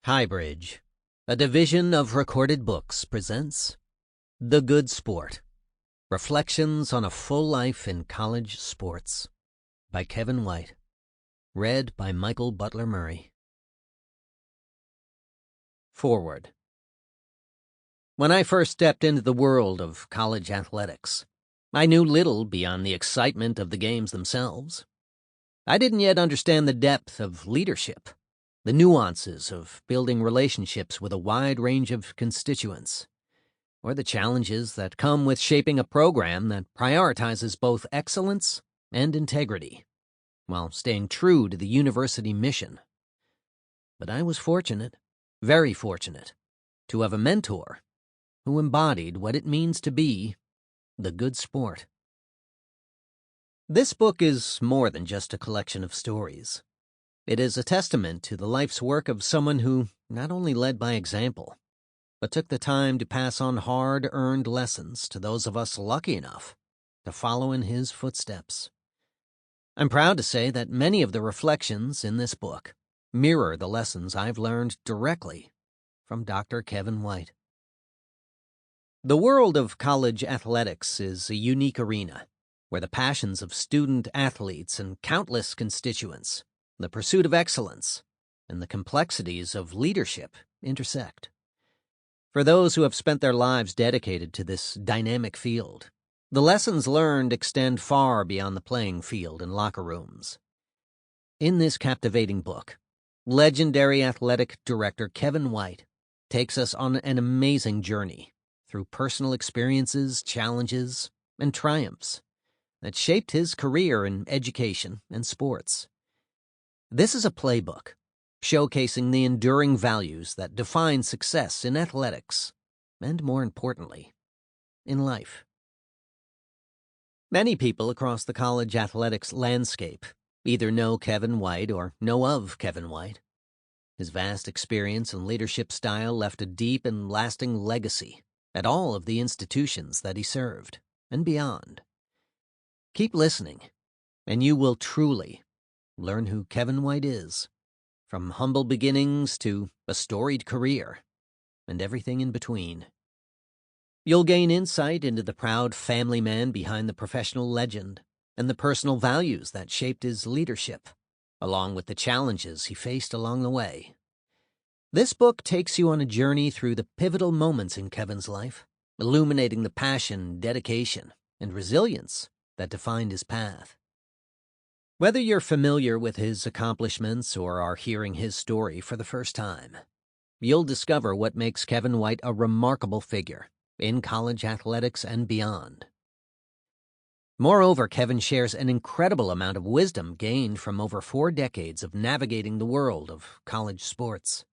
HighBridge, a division of Recorded Books, presents The Good Sport, Reflections on a Full Life in College Sports by Kevin White, read by Michael Butler Murray. Forward. When I first stepped into the world of college athletics, I knew little beyond the excitement of the games themselves. I didn't yet understand the depth of leadership, the nuances of building relationships with a wide range of constituents, or the challenges that come with shaping a program that prioritizes both excellence and integrity, while staying true to the university mission. But I was fortunate, very fortunate, to have a mentor who embodied what it means to be the good sport. This book is more than just a collection of stories. It is a testament to the life's work of someone who not only led by example, but took the time to pass on hard-earned lessons to those of us lucky enough to follow in his footsteps. I'm proud to say that many of the reflections in this book mirror the lessons I've learned directly from Dr. Kevin White. The world of college athletics is a unique arena where the passions of student athletes and countless constituents, the pursuit of excellence, and the complexities of leadership intersect. For those who have spent their lives dedicated to this dynamic field, the lessons learned extend far beyond the playing field and locker rooms. In this captivating book, legendary athletic director Kevin White takes us on an amazing journey through personal experiences, challenges, and triumphs that shaped his career in education and sports. This is a playbook showcasing the enduring values that define success in athletics and, more importantly, in life. Many people across the college athletics landscape either know Kevin White or know of Kevin White. His vast experience and leadership style left a deep and lasting legacy at all of the institutions that he served and beyond. Keep listening, and you will truly learn who Kevin White is, from humble beginnings to a storied career, and everything in between. You'll gain insight into the proud family man behind the professional legend and the personal values that shaped his leadership, along with the challenges he faced along the way. This book takes you on a journey through the pivotal moments in Kevin's life, illuminating the passion, dedication, and resilience that defined his path. Whether you're familiar with his accomplishments or are hearing his story for the first time, you'll discover what makes Kevin White a remarkable figure in college athletics and beyond. Moreover, Kevin shares an incredible amount of wisdom gained from over 4 decades of navigating the world of college sports.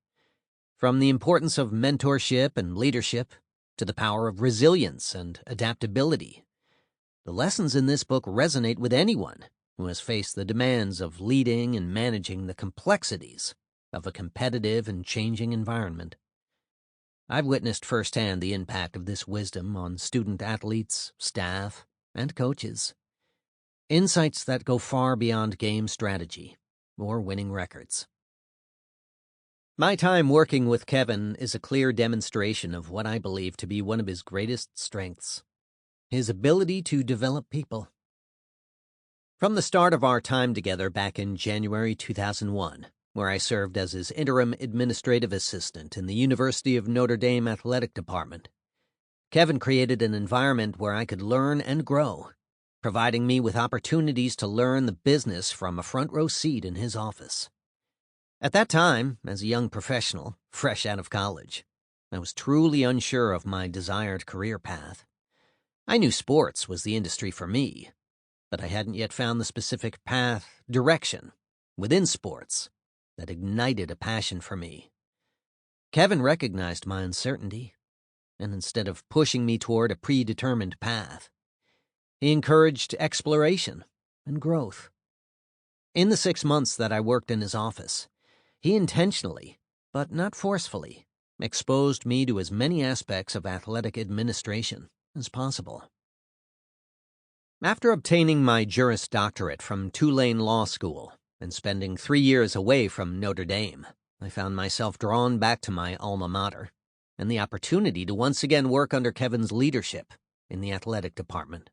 From the importance of mentorship and leadership to the power of resilience and adaptability, the lessons in this book resonate with anyone who has faced the demands of leading and managing the complexities of a competitive and changing environment. I've witnessed firsthand the impact of this wisdom on student athletes, staff, and coaches. Insights that go far beyond game strategy or winning records. My time working with Kevin is a clear demonstration of what I believe to be one of his greatest strengths: his ability to develop people. From the start of our time together back in January 2001, where I served as his interim administrative assistant in the University of Notre Dame Athletic Department, Kevin created an environment where I could learn and grow, providing me with opportunities to learn the business from a front-row seat in his office. At that time, as a young professional, fresh out of college, I was truly unsure of my desired career path. I knew sports was the industry for me, but I hadn't yet found the specific direction within sports that ignited a passion for me. Kevin recognized my uncertainty, and instead of pushing me toward a predetermined path, he encouraged exploration and growth. In the 6 months that I worked in his office, he intentionally, but not forcefully, exposed me to as many aspects of athletic administration as possible. After obtaining my Juris Doctorate from Tulane Law School and spending 3 years away from Notre Dame, I found myself drawn back to my alma mater and the opportunity to once again work under Kevin's leadership in the athletic department.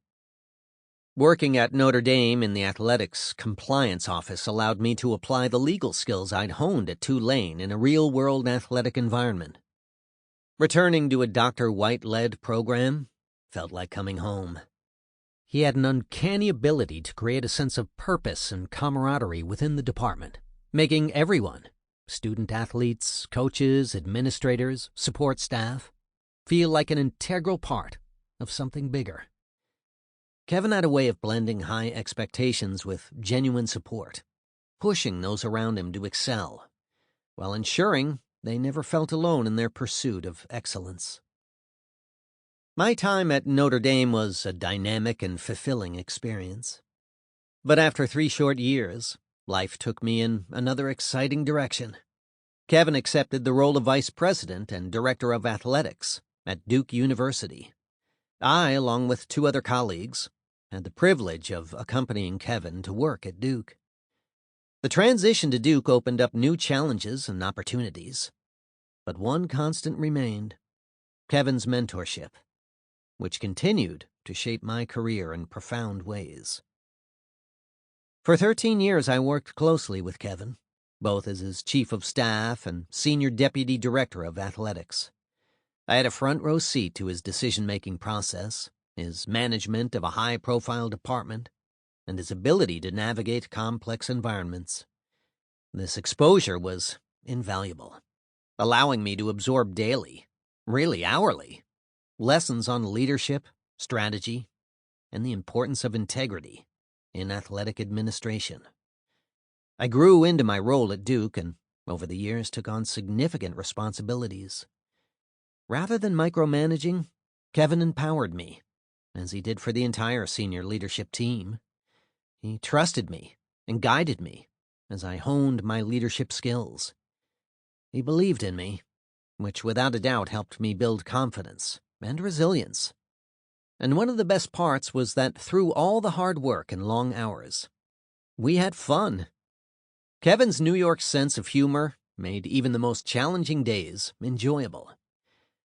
Working at Notre Dame in the athletics compliance office allowed me to apply the legal skills I'd honed at Tulane in a real-world athletic environment. Returning to a Dr. White-led program felt like coming home. He had an uncanny ability to create a sense of purpose and camaraderie within the department, making everyone, student-athletes, coaches, administrators, support staff, feel like an integral part of something bigger. Kevin had a way of blending high expectations with genuine support, pushing those around him to excel, while ensuring they never felt alone in their pursuit of excellence. My time at Notre Dame was a dynamic and fulfilling experience. But after 3 short years, life took me in another exciting direction. Kevin accepted the role of vice president and director of athletics at Duke University. I, along with 2 other colleagues, had the privilege of accompanying Kevin to work at Duke. The transition to Duke opened up new challenges and opportunities, but one constant remained: Kevin's mentorship, which continued to shape my career in profound ways. For 13 years, I worked closely with Kevin, both as his chief of staff and senior deputy director of athletics. I had a front-row seat to his decision-making process, his management of a high-profile department, and his ability to navigate complex environments. This exposure was invaluable, allowing me to absorb daily, really hourly, lessons on leadership, strategy, and the importance of integrity in athletic administration. I grew into my role at Duke and, over the years, took on significant responsibilities. Rather than micromanaging, Kevin empowered me, as he did for the entire senior leadership team. He trusted me and guided me as I honed my leadership skills. He believed in me, which without a doubt helped me build confidence and resilience. And one of the best parts was that through all the hard work and long hours, we had fun. Kevin's New York sense of humor made even the most challenging days enjoyable.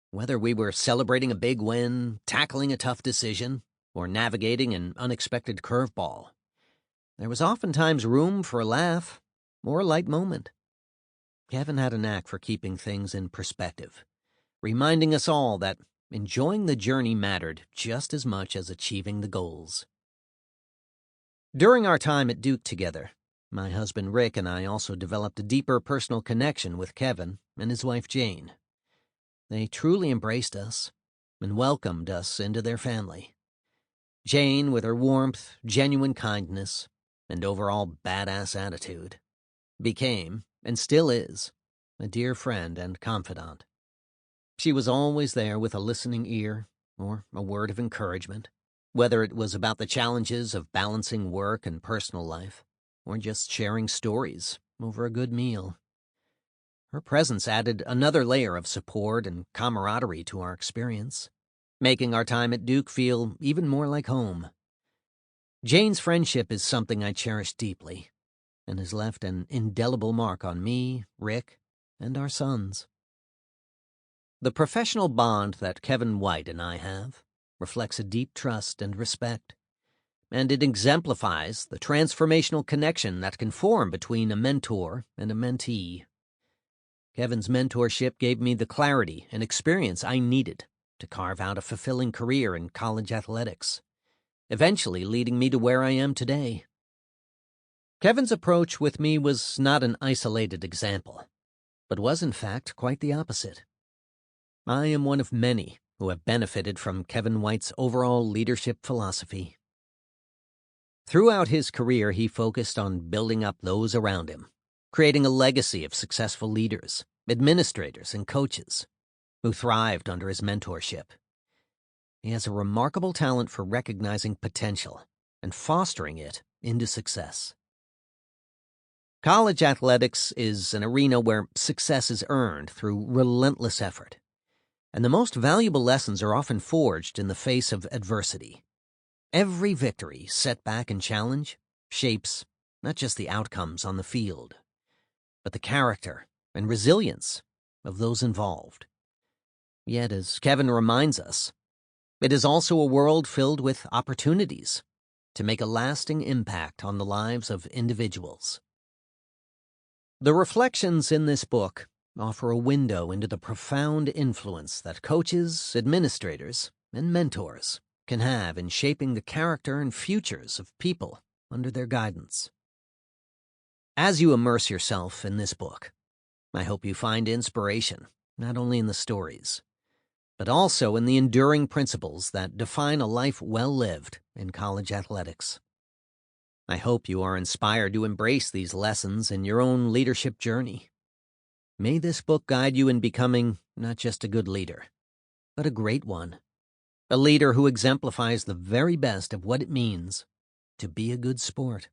Whether we were celebrating a big win, tackling a tough decision, or navigating an unexpected curveball, there was oftentimes room for a laugh or a light moment. Kevin had a knack for keeping things in perspective, reminding us all that enjoying the journey mattered just as much as achieving the goals. During our time at Duke together, my husband Rick and I also developed a deeper personal connection with Kevin and his wife Jane. They truly embraced us and welcomed us into their family. Jane, with her warmth, genuine kindness, and overall badass attitude, became, and still is, a dear friend and confidant. She was always there with a listening ear or a word of encouragement, whether it was about the challenges of balancing work and personal life, or just sharing stories over a good meal. Her presence added another layer of support and camaraderie to our experience, making our time at Duke feel even more like home. Jane's friendship is something I cherish deeply, and has left an indelible mark on me, Rick, and our sons. The professional bond that Kevin White and I have reflects a deep trust and respect, and it exemplifies the transformational connection that can form between a mentor and a mentee. Kevin's mentorship gave me the clarity and experience I needed to carve out a fulfilling career in college athletics, eventually leading me to where I am today. Kevin's approach with me was not an isolated example, but was in fact quite the opposite. I am one of many who have benefited from Kevin White's overall leadership philosophy. Throughout his career, he focused on building up those around him, creating a legacy of successful leaders, administrators, and coaches who thrived under his mentorship. He has a remarkable talent for recognizing potential and fostering it into success. College athletics is an arena where success is earned through relentless effort, and the most valuable lessons are often forged in the face of adversity. Every victory, setback, and challenge shapes not just the outcomes on the field, but the character and resilience of those involved. Yet, as Kevin reminds us, it is also a world filled with opportunities to make a lasting impact on the lives of individuals. The reflections in this book offer a window into the profound influence that coaches, administrators, and mentors can have in shaping the character and futures of people under their guidance. As you immerse yourself in this book, I hope you find inspiration not only in the stories, but also in the enduring principles that define a life well lived in college athletics. I hope you are inspired to embrace these lessons in your own leadership journey. May this book guide you in becoming not just a good leader, but a great one. A leader who exemplifies the very best of what it means to be a good sport.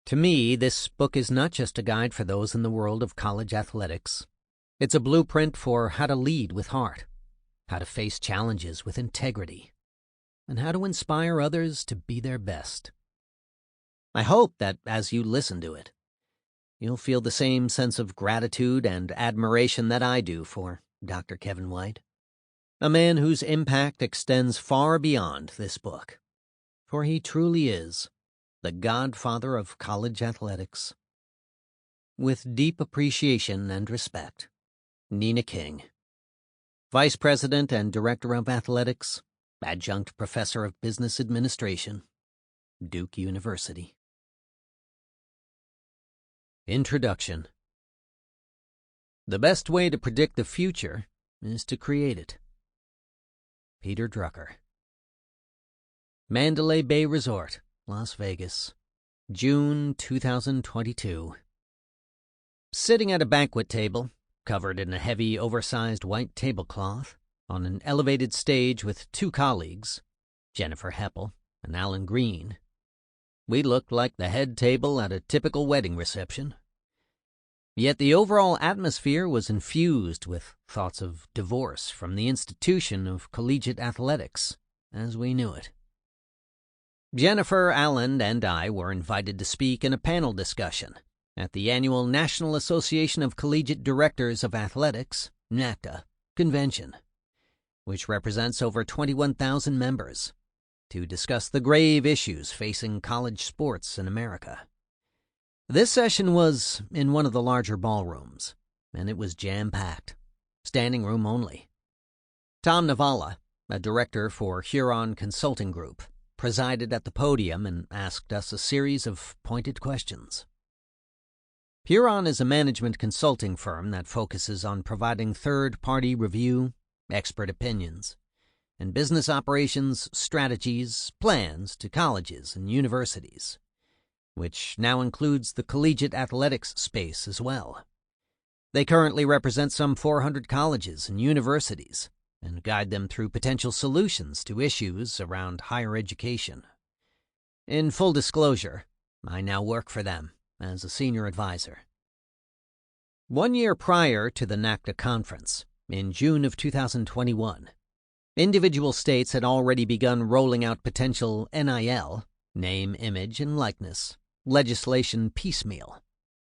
To me, this book is not just a guide for those in the world of college athletics. It's a blueprint for how to lead with heart, how to face challenges with integrity, and how to inspire others to be their best. I hope that as you listen to it, you'll feel the same sense of gratitude and admiration that I do for Dr. Kevin White, a man whose impact extends far beyond this book, for he truly is the godfather of college athletics. With deep appreciation and respect, Nina King, Vice President and Director of Athletics, Adjunct Professor of Business Administration, Duke University. Introduction. The best way to predict the future is to create it. Peter Drucker. Mandalay Bay Resort, Las Vegas, June 2022. Sitting at a banquet table, covered in a heavy, oversized white tablecloth, on an elevated stage with two colleagues, Jennifer Heppel and Alan Green, we looked like the head table at a typical wedding reception. Yet the overall atmosphere was infused with thoughts of divorce from the institution of collegiate athletics as we knew it. Jennifer, Alan, and I were invited to speak in a panel discussion at the annual National Association of Collegiate Directors of Athletics, NACDA, convention, which represents over 21,000 members, to discuss the grave issues facing college sports in America. This session was in one of the larger ballrooms, and it was jam-packed, standing room only. Tom Navala, a director for Huron Consulting Group, presided at the podium and asked us a series of pointed questions. Huron is a management consulting firm that focuses on providing third-party review, expert opinions, and business operations strategies, plans to colleges and universities, which now includes the collegiate athletics space as well. They currently represent some 400 colleges and universities and guide them through potential solutions to issues around higher education. In full disclosure, I now work for them as a senior advisor. 1 year prior to the NACDA conference, in June of 2021, individual states had already begun rolling out potential NIL, name, image, and likeness, legislation piecemeal,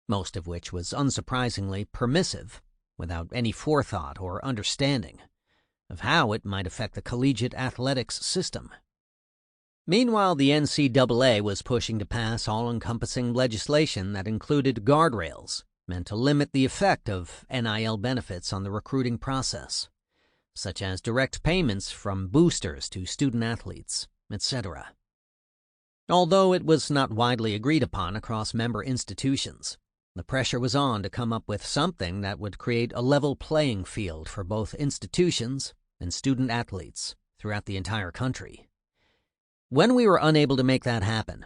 most of which was unsurprisingly permissive, without any forethought or understanding of how it might affect the collegiate athletics system. Meanwhile, the NCAA was pushing to pass all-encompassing legislation that included guardrails meant to limit the effect of NIL benefits on the recruiting process, such as direct payments from boosters to student-athletes, etc. Although it was not widely agreed upon across member institutions, the pressure was on to come up with something that would create a level playing field for both institutions and student-athletes throughout the entire country. When we were unable to make that happen,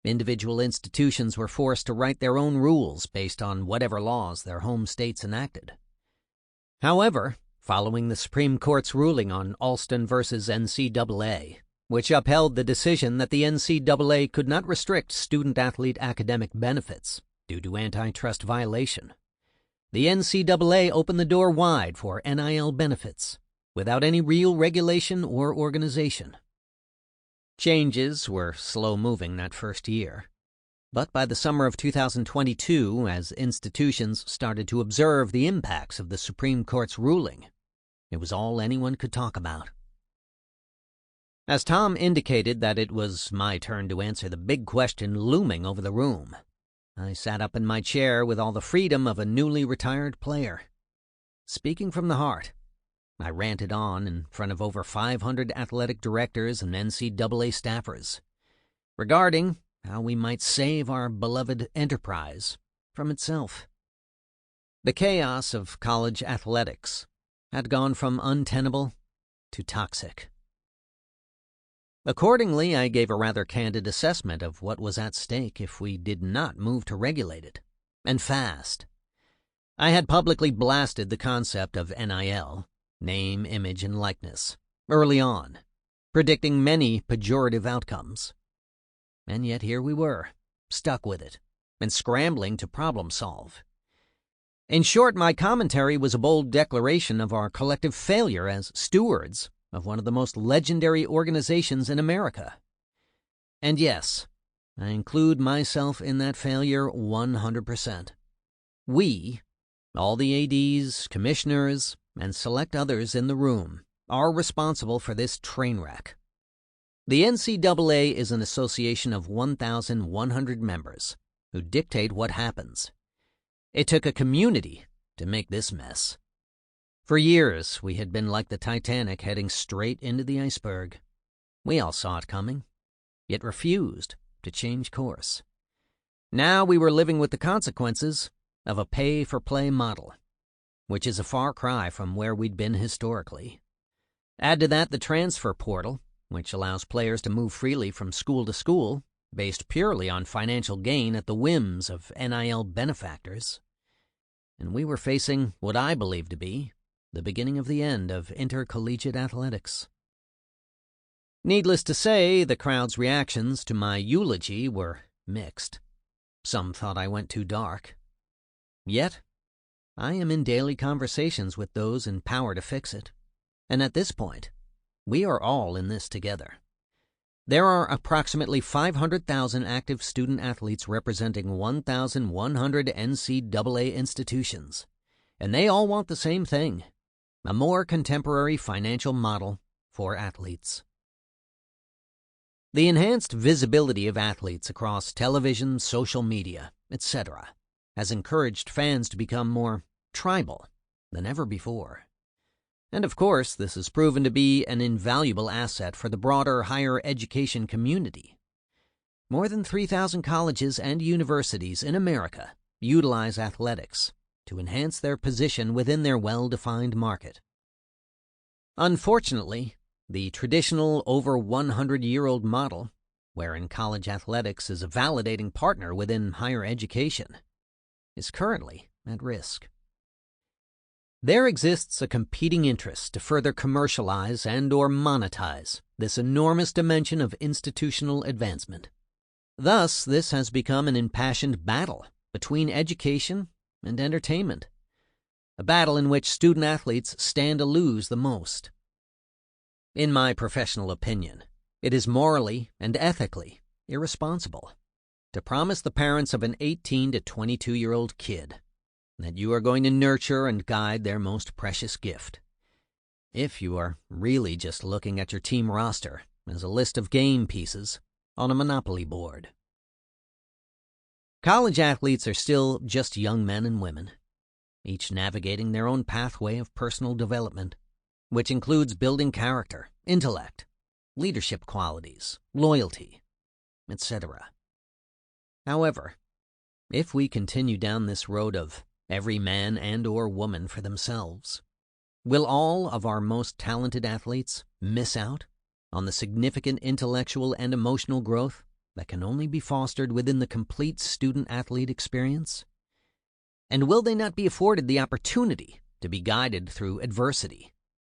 individual institutions were forced to write their own rules based on whatever laws their home states enacted. However, following the Supreme Court's ruling on Alston versus NCAA, which upheld the decision that the NCAA could not restrict student-athlete academic benefits due to antitrust violation, the NCAA opened the door wide for NIL benefits without any real regulation or organization. Changes were slow-moving that first year. But by the summer of 2022, as institutions started to observe the impacts of the Supreme Court's ruling, it was all anyone could talk about. As Tom indicated that it was my turn to answer the big question looming over the room, I sat up in my chair with all the freedom of a newly retired player. Speaking from the heart, I ranted on in front of over 500 athletic directors and NCAA staffers regarding how we might save our beloved enterprise from itself. The chaos of college athletics had gone from untenable to toxic. Accordingly, I gave a rather candid assessment of what was at stake if we did not move to regulate it, and fast. I had publicly blasted the concept of NIL, name, image, and likeness, early on, predicting many pejorative outcomes. And yet here we were, stuck with it, and scrambling to problem solve. In short, my commentary was a bold declaration of our collective failure as stewards of one of the most legendary organizations in America. And yes, I include myself in that failure 100%. We, all the ADs, commissioners, and select others in the room, are responsible for this train wreck. The NCAA is an association of 1,100 members who dictate what happens. It took a community to make this mess. For years, we had been like the Titanic heading straight into the iceberg. We all saw it coming, yet refused to change course. Now we were living with the consequences of a pay-for-play model, which is a far cry from where we'd been historically. Add to that the transfer portal, which allows players to move freely from school to school, based purely on financial gain at the whims of NIL benefactors. And we were facing what I believe to be the beginning of the end of intercollegiate athletics. Needless to say, the crowd's reactions to my eulogy were mixed. Some thought I went too dark. Yet, I am in daily conversations with those in power to fix it. And at this point, we are all in this together. There are approximately 500,000 active student-athletes representing 1,100 NCAA institutions, and they all want the same thing, a more contemporary financial model for athletes. The enhanced visibility of athletes across television, social media, etc., has encouraged fans to become more tribal than ever before. And of course, this has proven to be an invaluable asset for the broader higher education community. More than 3,000 colleges and universities in America utilize athletics to enhance their position within their well-defined market. Unfortunately, the traditional over 100-year-old model, wherein college athletics is a validating partner within higher education, is currently at risk. There exists a competing interest to further commercialize and/or monetize this enormous dimension of institutional advancement. Thus, this has become an impassioned battle between education and entertainment, a battle in which student-athletes stand to lose the most. In my professional opinion, it is morally and ethically irresponsible to promise the parents of an 18 to 22-year-old kid that you are going to nurture and guide their most precious gift, if you are really just looking at your team roster as a list of game pieces on a Monopoly board. College athletes are still just young men and women, each navigating their own pathway of personal development, which includes building character, intellect, leadership qualities, loyalty, etc. However, if we continue down this road of every man and/or woman for themselves, will all of our most talented athletes miss out on the significant intellectual and emotional growth that can only be fostered within the complete student-athlete experience? And will they not be afforded the opportunity to be guided through adversity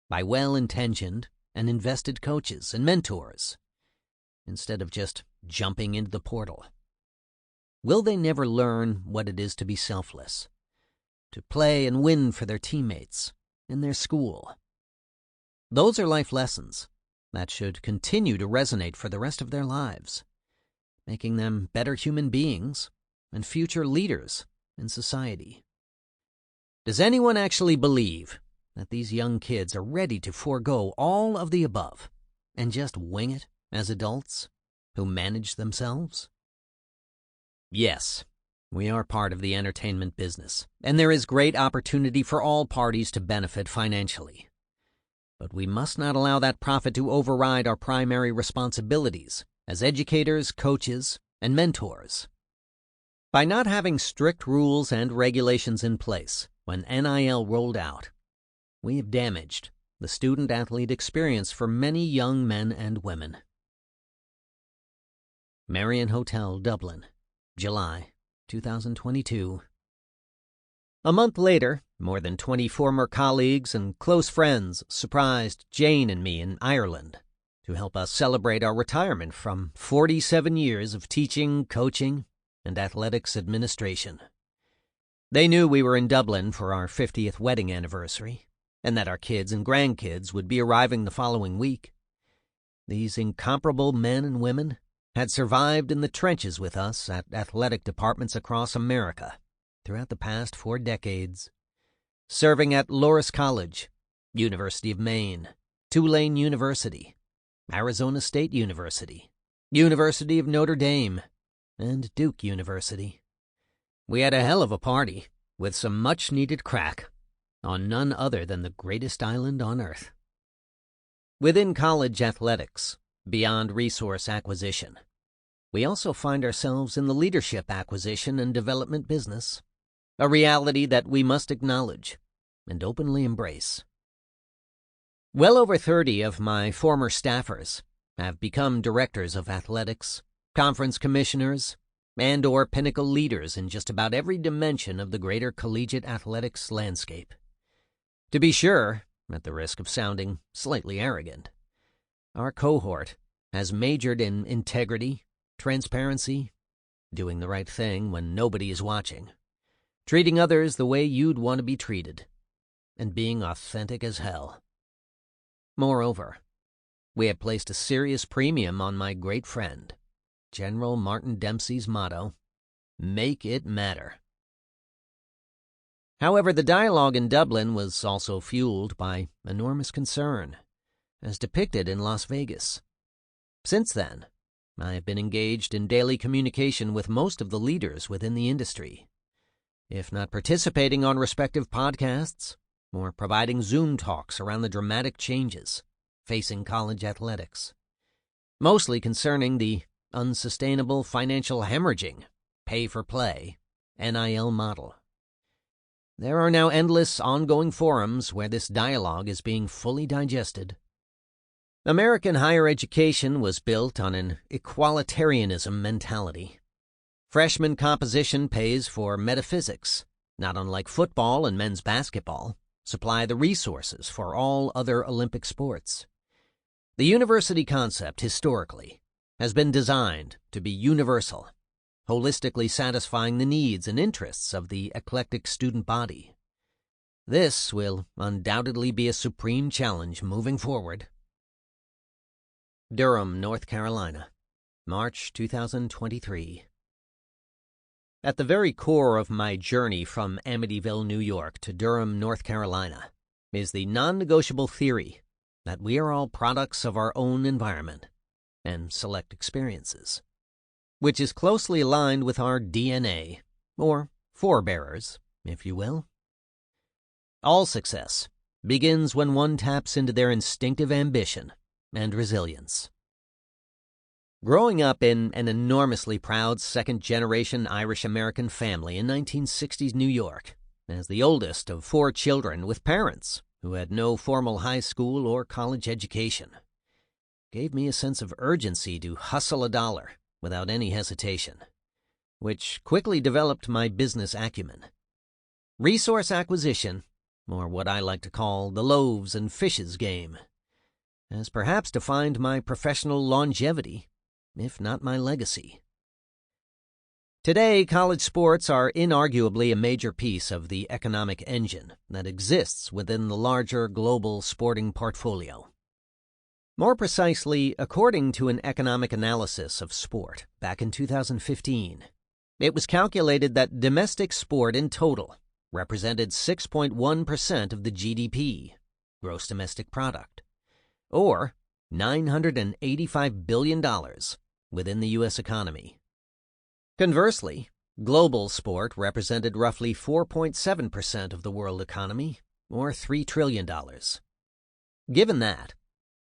by well-intentioned and invested coaches and mentors, instead of just jumping into the portal? Will they never learn what it is to be selfless, to play and win for their teammates in their school? Those are life lessons that should continue to resonate for the rest of their lives. making them better human beings and future leaders in society. Does anyone actually believe that these young kids are ready to forego all of the above and just wing it as adults who manage themselves? Yes, we are part of the entertainment business, and there is great opportunity for all parties to benefit financially. But we must not allow that profit to override our primary responsibilities as educators, coaches, and mentors. By not having strict rules and regulations in place when NIL rolled out, we have damaged the student-athlete experience for many young men and women. Marion Hotel, Dublin, July 2022. A month later, more than 20 former colleagues and close friends surprised Jane and me in Ireland to help us celebrate our retirement from 47 years of teaching, coaching, and athletics administration. They knew we were in Dublin for our 50th wedding anniversary, and that our kids and grandkids would be arriving the following week. These incomparable men and women had survived in the trenches with us at athletic departments across America throughout the past 4 decades, serving at Loras College, University of Maine, Tulane University, Arizona State University, University of Notre Dame, and Duke University. We had a hell of a party with some much-needed crack on none other than the greatest island on earth. Within college athletics, beyond resource acquisition, we also find ourselves in the leadership acquisition and development business, a reality that we must acknowledge and openly embrace. Well over 30 of my former staffers have become directors of athletics, conference commissioners, and/or pinnacle leaders in just about every dimension of the greater collegiate athletics landscape. To be sure, at the risk of sounding slightly arrogant, our cohort has majored in integrity, transparency, doing the right thing when nobody is watching, treating others the way you'd want to be treated, and being authentic as hell. Moreover, we have placed a serious premium on my great friend, General Martin Dempsey's motto, "Make it matter." However, the dialogue in Dublin was also fueled by enormous concern, as depicted in Las Vegas. Since then, I have been engaged in daily communication with most of the leaders within the industry, if not participating on respective podcasts or providing Zoom talks around the dramatic changes facing college athletics, mostly concerning the unsustainable financial hemorrhaging, pay-for-play, NIL model. There are now endless ongoing forums where this dialogue is being fully digested. American higher education was built on an equalitarianism mentality. Freshman composition pays for metaphysics, not unlike football and men's basketball, supply the resources for all other Olympic sports. The university concept, historically, has been designed to be universal, holistically satisfying the needs and interests of the eclectic student body. This will undoubtedly be a supreme challenge moving forward. Durham, North Carolina, March 2023. At the very core of my journey from Amityville, New York to Durham, North Carolina, is the non-negotiable theory that we are all products of our own environment and select experiences, which is closely aligned with our DNA, or forebearers, if you will. All success begins when one taps into their instinctive ambition and resilience. Growing up in an enormously proud second-generation Irish-American family in 1960s New York, as the oldest of 4 children with parents who had no formal high school or college education, gave me a sense of urgency to hustle a dollar without any hesitation, which quickly developed my business acumen. Resource acquisition, or what I like to call the loaves and fishes game, has perhaps defined my professional longevity, if not my legacy. Today, college sports are inarguably a major piece of the economic engine that exists within the larger global sporting portfolio. More precisely, according to an economic analysis of sport back in 2015, it was calculated that domestic sport in total represented 6.1% of the GDP, gross domestic product, or $985 billion within the U.S. economy. Conversely, global sport represented roughly 4.7% of the world economy, or $3 trillion. Given that,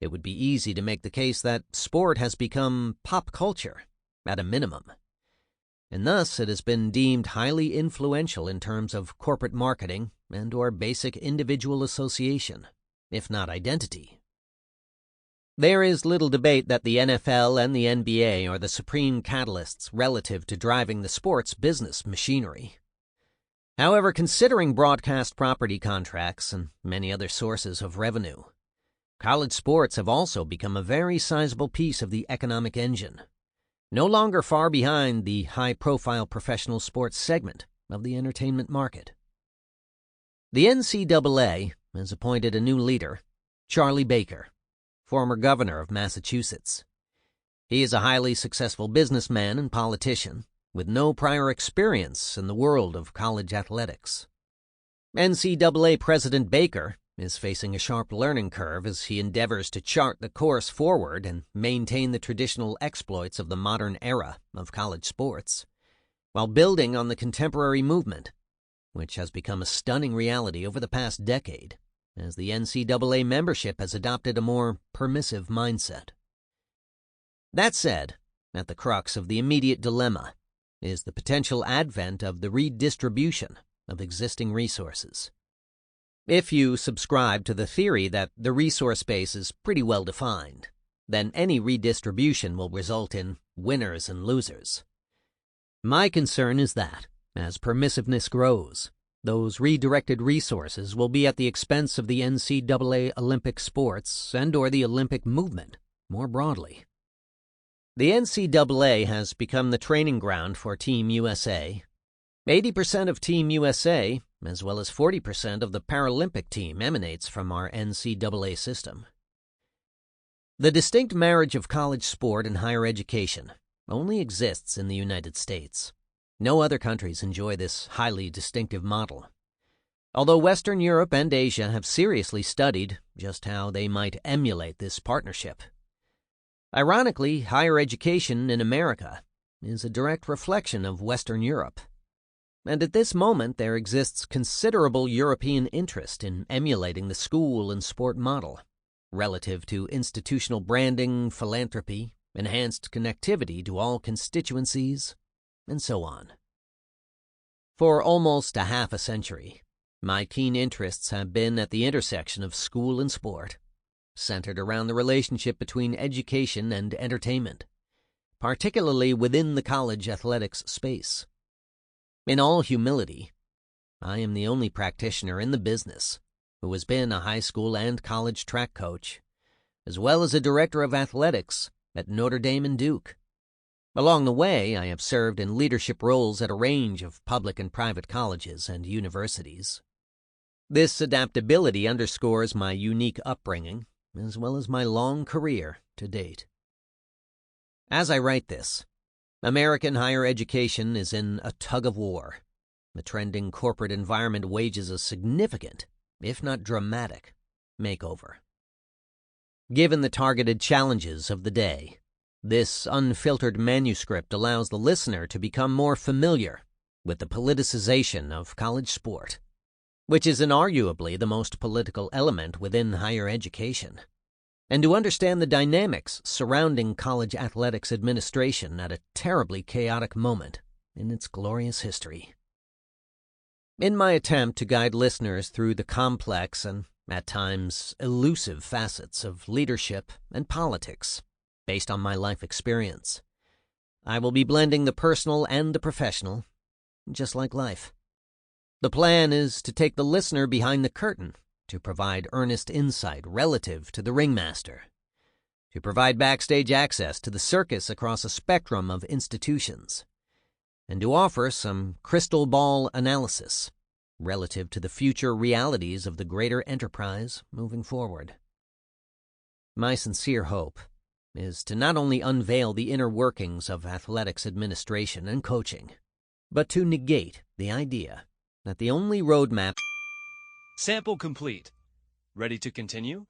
it would be easy to make the case that sport has become pop culture, at a minimum, and thus it has been deemed highly influential in terms of corporate marketing and/or basic individual association, if not identity. There is little debate that the NFL and the NBA are the supreme catalysts relative to driving the sports business machinery. However, considering broadcast property contracts and many other sources of revenue, college sports have also become a very sizable piece of the economic engine, no longer far behind the high-profile professional sports segment of the entertainment market. The NCAA has appointed a new leader, Charlie Baker, former governor of Massachusetts. He is a highly successful businessman and politician with no prior experience in the world of college athletics. NCAA President Baker is facing a sharp learning curve as he endeavors to chart the course forward and maintain the traditional exploits of the modern era of college sports, while building on the contemporary movement, which has become a stunning reality over the past decade, as the NCAA membership has adopted a more permissive mindset. That said, at the crux of the immediate dilemma is the potential advent of the redistribution of existing resources. If you subscribe to the theory that the resource base is pretty well defined, then any redistribution will result in winners and losers. My concern is that, as permissiveness grows, those redirected resources will be at the expense of the NCAA Olympic sports and/or the Olympic movement more broadly. The NCAA has become the training ground for Team USA. 80% of Team USA, as well as 40% of the Paralympic team, emanates from our NCAA system. The distinct marriage of college sport and higher education only exists in the United States. No other countries enjoy this highly distinctive model, although Western Europe and Asia have seriously studied just how they might emulate this partnership. Ironically, higher education in America is a direct reflection of Western Europe, and at this moment there exists considerable European interest in emulating the school and sport model, relative to institutional branding, philanthropy, enhanced connectivity to all constituencies, and so on. For almost a half a century, my keen interests have been at the intersection of school and sport, centered around the relationship between education and entertainment, particularly within the college athletics space. In all humility, I am the only practitioner in the business who has been a high school and college track coach, as well as a director of athletics at Notre Dame and Duke. Along the way, I have served in leadership roles at a range of public and private colleges and universities. This adaptability underscores my unique upbringing, as well as my long career to date. As I write this, American higher education is in a tug-of-war. The trending corporate environment wages a significant, if not dramatic, makeover. Given the targeted challenges of the day, this unfiltered manuscript allows the listener to become more familiar with the politicization of college sport, which is inarguably the most political element within higher education, and to understand the dynamics surrounding college athletics administration at a terribly chaotic moment in its glorious history. In my attempt to guide listeners through the complex and, at times, elusive facets of leadership and politics, based on my life experience, I will be blending the personal and the professional, just like life. The plan is to take the listener behind the curtain to provide earnest insight relative to the ringmaster, to provide backstage access to the circus across a spectrum of institutions, and to offer some crystal ball analysis relative to the future realities of the greater enterprise moving forward. My sincere hope is to not only unveil the inner workings of athletics administration and coaching, but to negate the idea that the only roadmap... Sample complete. Ready to continue?